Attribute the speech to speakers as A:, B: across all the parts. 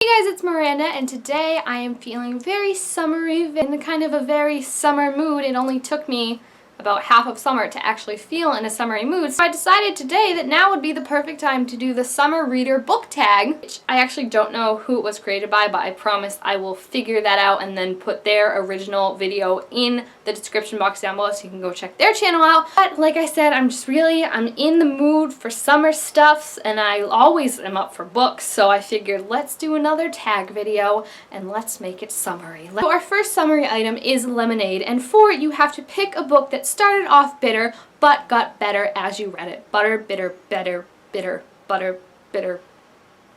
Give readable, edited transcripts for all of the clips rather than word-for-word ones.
A: Hey guys, it's Miranda, and today I am feeling very summery, in kind of a very summer mood. It only took me about half of summer to actually feel in a summery mood, so I decided today that now would be the perfect time to do the summer reader book tag, which I actually don't know who it was created by, but I promise I will figure that out and then put their original video in the description box down below so you can go check their channel out. But like I said, I'm in the mood for summer stuffs, and I always am up for books, so I figured let's do another tag video and let's make it summery. So our first summery item is lemonade, and for it you have to pick a book that started off bitter but got better as you read it. Butter, bitter, better, bitter, butter, bitter,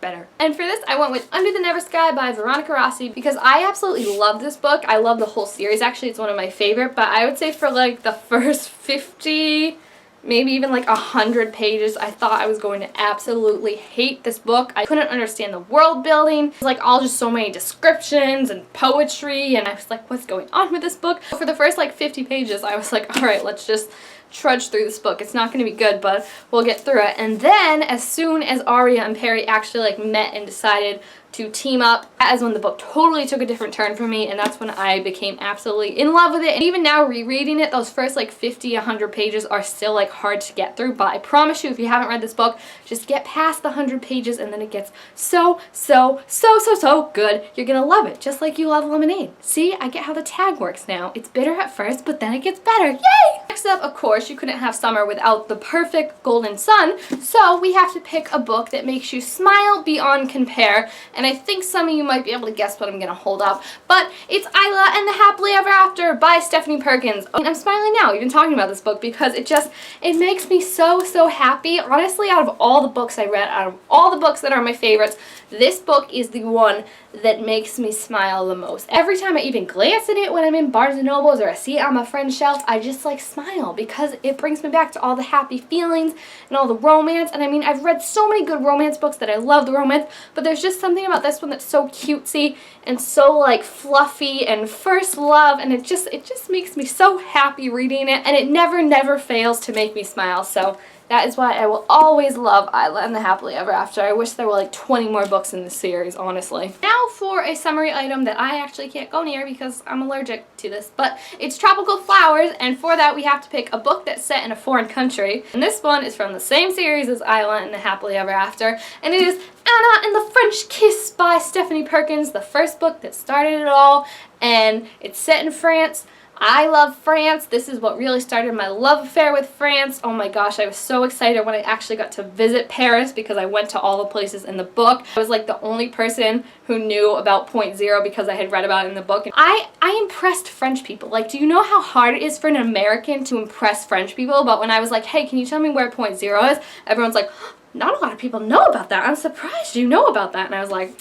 A: better. And for this I went with Under the Never Sky by Veronica Rossi because I absolutely love this book. I love the whole series. Actually, it's one of my favorite, but I would say for like the first 50, maybe even like 100 pages, I thought I was going to absolutely hate this book. I couldn't understand the world building. It was like all just so many descriptions and poetry, and I was like, what's going on with this book? For the first like 50 pages, I was like, all right, let's just trudge through this book. It's not going to be good, but we'll get through it. And then as soon as Aria and Perry actually like met and decided to team up, that is when the book totally took a different turn for me, and that's when I became absolutely in love with it. And even now rereading it, those first like 50, 100 pages are still like hard to get through, but I promise you, if you haven't read this book, just get past the 100 pages and then it gets so good. You're gonna love it, just like you love lemonade. See, I get how the tag works now. It's bitter at first, but then it gets better. Yay! Next up, of course, you couldn't have summer without the perfect golden sun, so we have to pick a book that makes you smile beyond compare. And I think some of you might be able to guess what I'm going to hold up, but it's Isla and the Happily Ever After by Stephanie Perkins. And I'm smiling now even talking about this book because it makes me so happy. Honestly, out of all the books I read, out of all the books that are my favorites, this book is the one that makes me smile the most. Every time I even glance at it when I'm in Barnes & Nobles or I see it on my friend's shelf, I just like smile because it brings me back to all the happy feelings and all the romance. And I mean, I've read so many good romance books that I love the romance, but there's just something about this one that's so cutesy and so like fluffy and first love, and it just makes me so happy reading it, and it never fails to make me smile. So that is why I will always love Isla and the Happily Ever After. I wish there were like 20 more books in this series, honestly. Now for a summary item that I actually can't go near because I'm allergic to this, but it's Tropical Flowers, and for that we have to pick a book that's set in a foreign country. And this one is from the same series as Isla and the Happily Ever After, and it is Anna and the French Kiss by Stephanie Perkins, the first book that started it all, and it's set in France. I love France. This is what really started my love affair with France. Oh my gosh, I was so excited when I actually got to visit Paris because I went to all the places in the book. I was like the only person who knew about Point Zero because I had read about it in the book. And I impressed French people. Like, do you know how hard it is for an American to impress French people? But when I was like, hey, can you tell me where Point Zero is? Everyone's like, not a lot of people know about that. I'm surprised you know about that. And I was like,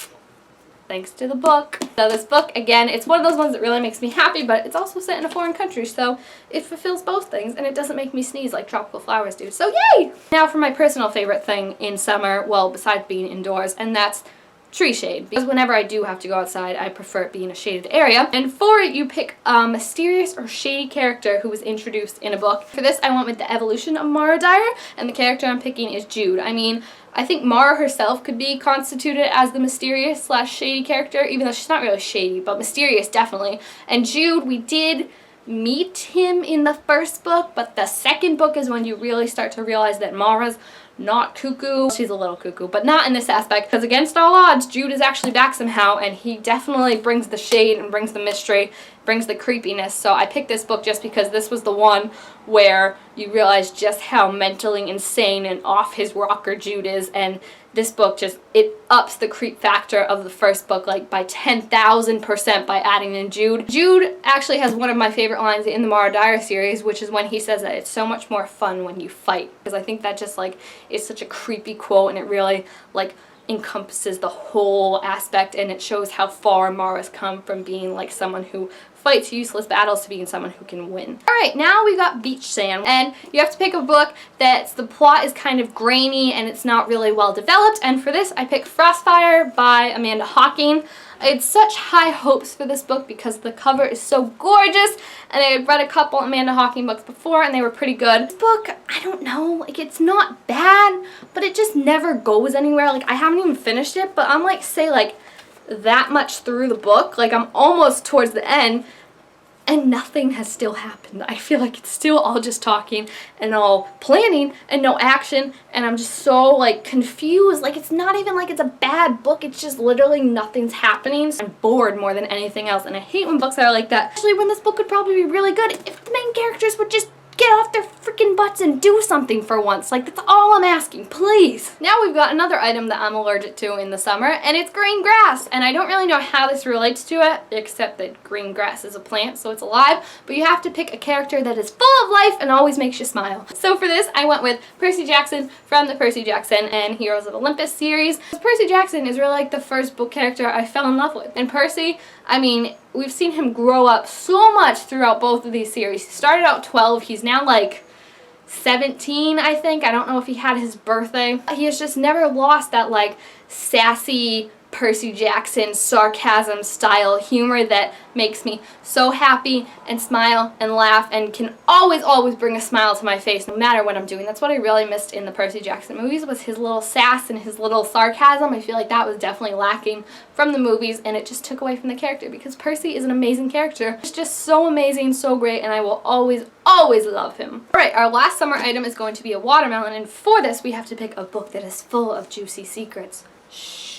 A: thanks to the book. So this book, again, it's one of those ones that really makes me happy, but it's also set in a foreign country, so it fulfills both things, and it doesn't make me sneeze like Tropical Flowers do. So yay! Now for my personal favorite thing in summer, well, besides being indoors, and that's tree shade. Because whenever I do have to go outside, I prefer it being a shaded area. And for it, you pick a mysterious or shady character who was introduced in a book. For this, I went with the evolution of Mara Dyer, and the character I'm picking is Jude. I mean, I think Mara herself could be constituted as the mysterious / shady character, even though she's not really shady, but mysterious definitely. And Jude, we did meet him in the first book, but the second book is when you really start to realize that Mara's not cuckoo. She's a little cuckoo, but not in this aspect, because against all odds, Jude is actually back somehow, and he definitely brings the shade and brings the mystery, brings the creepiness. So I picked this book just because this was the one where you realize just how mentally insane and off his rocker Jude is, and this book just, it ups the creep factor of the first book like by 10,000% by adding in Jude. Jude actually has one of my favorite lines in the Mara Dyer series, which is when he says that it's so much more fun when you fight, because I think that just like is such a creepy quote, and it really like encompasses the whole aspect, and it shows how far Mara's come from being like someone who fights useless battles to being someone who can win. Alright, now we got Beach Sand, and you have to pick a book that's the plot is kind of grainy and it's not really well developed, and for this I picked Frostfire by Amanda Hocking. I had such high hopes for this book because the cover is so gorgeous, and I had read a couple Amanda Hocking books before and they were pretty good. This book, I don't know, like it's not bad, but it just never goes anywhere. Like I haven't even finished it, but I'm like, say like that much through the book, like I'm almost towards the end, and nothing has still happened. I feel like it's still all just talking and all planning and no action, and I'm just so like confused. Like it's not even like it's a bad book, it's just literally nothing's happening. So I'm bored more than anything else, and I hate when books are like that. Actually, when this book could probably be really good if the main characters would just get off their freaking butts and do something for once. Like, that's all I'm asking, please. Now we've got another item that I'm allergic to in the summer, and it's green grass. And I don't really know how this relates to it, except that green grass is a plant, so it's alive. But you have to pick a character that is full of life and always makes you smile. So for this, I went with Percy Jackson from the Percy Jackson and Heroes of Olympus series. Percy Jackson is really like the first book character I fell in love with. And Percy, I mean, we've seen him grow up so much throughout both of these series. He started out 12, he's now like 17, I think. I don't know if he had his birthday. He has just never lost that like sassy Percy Jackson sarcasm style humor that makes me so happy and smile and laugh and can always bring a smile to my face no matter what I'm doing. That's what I really missed in the Percy Jackson movies, was his little sass and his little sarcasm. I feel like that was definitely lacking from the movies, and it just took away from the character, because Percy is an amazing character. He's just so amazing, so great, and I will always love him. Alright, our last summer item is going to be a watermelon, and for this we have to pick a book that is full of juicy secrets. Shh.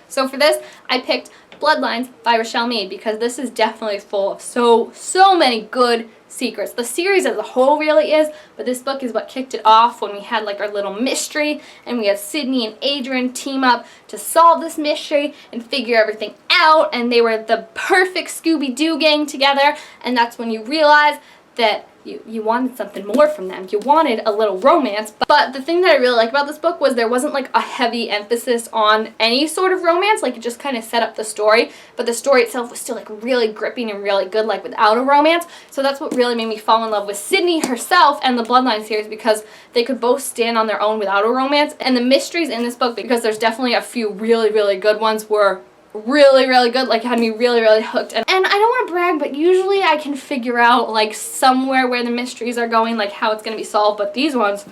A: So for this, I picked Bloodlines by Rochelle Mead, because this is definitely full of so many good secrets. The series as a whole really is, but this book is what kicked it off when we had like our little mystery, and we had Sydney and Adrian team up to solve this mystery and figure everything out, and they were the perfect Scooby-Doo gang together, and that's when you realize that you wanted something more from them. You wanted a little romance. But the thing that I really like about this book was there wasn't like a heavy emphasis on any sort of romance. Like, it just kind of set up the story, but the story itself was still like really gripping and really good, like without a romance. So that's what really made me fall in love with Sydney herself and the Bloodline series, because they could both stand on their own without a romance. And the mysteries in this book, because there's definitely a few really good ones, were really good, like had me really hooked. And I don't want to brag, but usually I can figure out like somewhere where the mysteries are going, like how it's going to be solved, but these ones,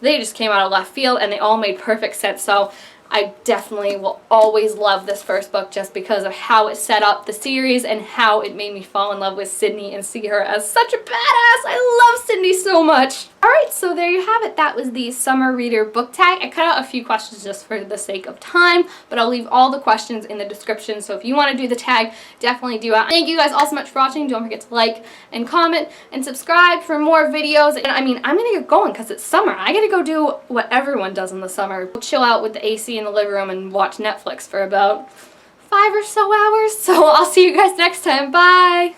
A: they just came out of left field and they all made perfect sense. So I definitely will always love this first book, just because of how it set up the series and how it made me fall in love with Sydney and see her as such a badass. I love Sydney so much. Alright, so there you have it. That was the summer reader book tag. I cut out a few questions just for the sake of time, but I'll leave all the questions in the description, so if you want to do the tag, definitely do it. Thank you guys all so much for watching. Don't forget to like and comment and subscribe for more videos. And I mean, I'm gonna get going because it's summer. I gotta go do what everyone does in the summer. Chill out with the AC in the living room and watch Netflix for about 5 or so hours. So I'll see you guys next time. Bye!